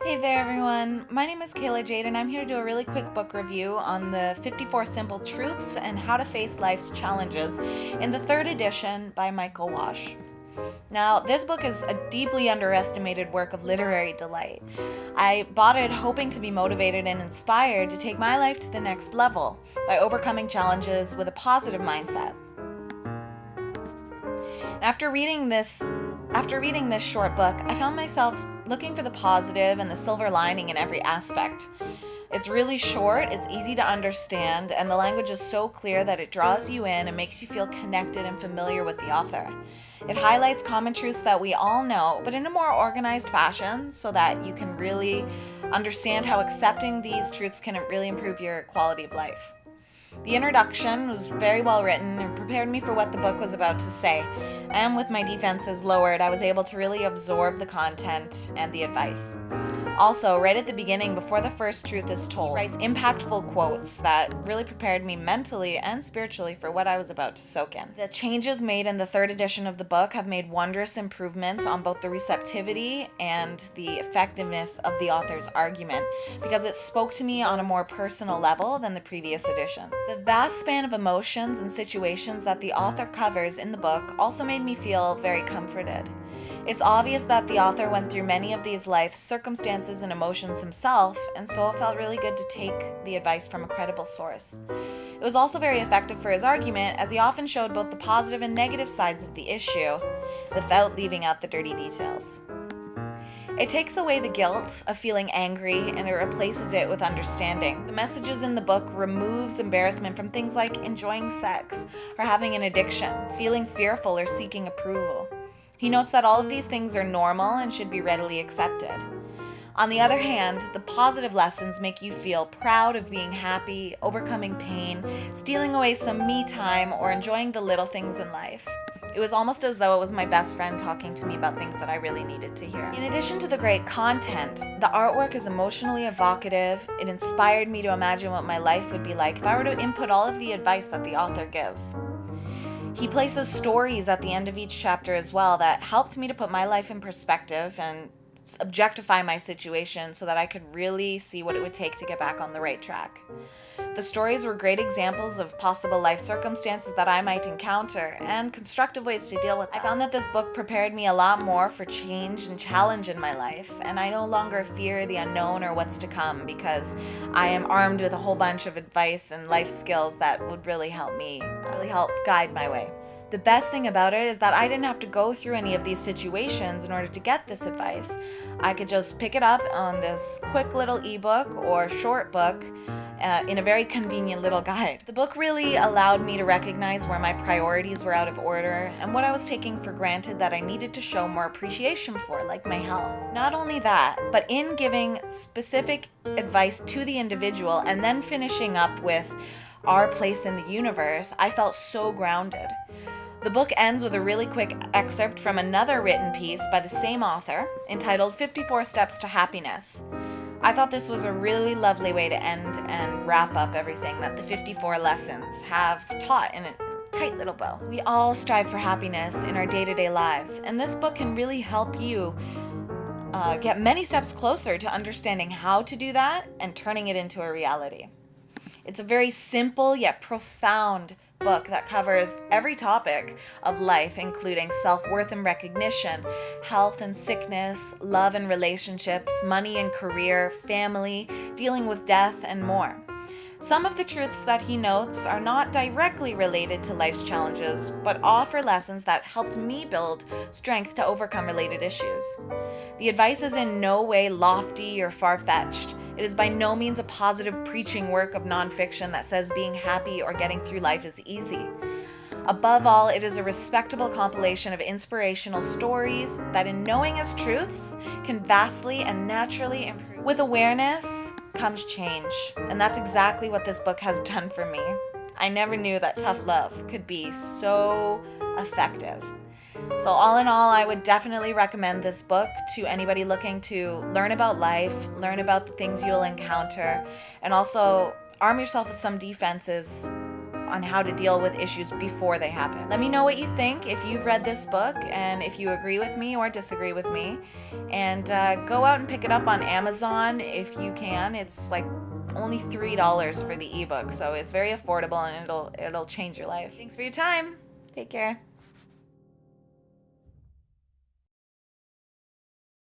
Hey there, everyone. My name is Kayla Jade, and I'm here to do a really quick book review on the 54 Simple Truths and How to Face Life's Challenges in the third edition by Michael Walsh. Now, this book is a deeply underestimated work of literary delight. I bought it hoping to be motivated and inspired to take my life to the next level by overcoming challenges with a positive mindset. After reading this short book, I found myself looking for the positive and the silver lining in every aspect. It's really short, it's easy to understand, and the language is so clear that it draws you in and makes you feel connected and familiar with the author. It highlights common truths that we all know, but in a more organized fashion so that you can really understand how accepting these truths can really improve your quality of life. The introduction was very well written and prepared me for what the book was about to say, and with my defenses lowered, I was able to really absorb the content and the advice. Also, right at the beginning, before the first truth is told, he writes impactful quotes that really prepared me mentally and spiritually for what I was about to soak in. The changes made in the third edition of the book have made wondrous improvements on both the receptivity and the effectiveness of the author's argument, because it spoke to me on a more personal level than the previous editions. The vast span of emotions and situations that the author covers in the book also made me feel very comforted. It's obvious that the author went through many of these life circumstances and emotions himself, and so it felt really good to take the advice from a credible source. It was also very effective for his argument, as he often showed both the positive and negative sides of the issue, without leaving out the dirty details. It takes away the guilt of feeling angry and it replaces it with understanding. The messages in the book removes embarrassment from things like enjoying sex or having an addiction, feeling fearful or seeking approval. He notes that all of these things are normal and should be readily accepted. On the other hand, the positive lessons make you feel proud of being happy, overcoming pain, stealing away some me time, or enjoying the little things in life. It was almost as though it was my best friend talking to me about things that I really needed to hear. In addition to the great content, the artwork is emotionally evocative. It inspired me to imagine what my life would be like if I were to input all of the advice that the author gives. He places stories at the end of each chapter as well that helped me to put my life in perspective and objectify my situation so that I could really see what it would take to get back on the right track. The stories were great examples of possible life circumstances that I might encounter and constructive ways to deal with them. I found that this book prepared me a lot more for change and challenge in my life, and I no longer fear the unknown or what's to come because I am armed with a whole bunch of advice and life skills that would really help guide my way. The best thing about it is that I didn't have to go through any of these situations in order to get this advice. I could just pick it up on this quick little ebook or short book in a very convenient little guide. The book really allowed me to recognize where my priorities were out of order and what I was taking for granted that I needed to show more appreciation for, like my health. Not only that, but in giving specific advice to the individual and then finishing up with our place in the universe, I felt so grounded. The book ends with a really quick excerpt from another written piece by the same author entitled 54 Steps to Happiness. I thought this was a really lovely way to end and wrap up everything that the 54 lessons have taught in a tight little bow. We all strive for happiness in our day-to-day lives, and this book can really help you get many steps closer to understanding how to do that and turning it into a reality. It's a very simple yet profound book that covers every topic of life, including self-worth and recognition, health and sickness, love and relationships, money and career, family, dealing with death, and more. Some of the truths that he notes are not directly related to life's challenges, but offer lessons that helped me build strength to overcome related issues. The advice is in no way lofty or far-fetched. It is by no means a positive preaching work of nonfiction that says being happy or getting through life is easy. Above all, it is a respectable compilation of inspirational stories that, in knowing as truths, can vastly and naturally improve. With awareness comes change, and that's exactly what this book has done for me. I never knew that tough love could be so effective. So all in all, I would definitely recommend this book to anybody looking to learn about life, learn about the things you'll encounter, and also arm yourself with some defenses on how to deal with issues before they happen. Let me know what you think if you've read this book and if you agree with me or disagree with me. And go out and pick it up on Amazon if you can. It's like only $3 for the ebook, so it's very affordable and it'll change your life. Thanks for your time. Take care.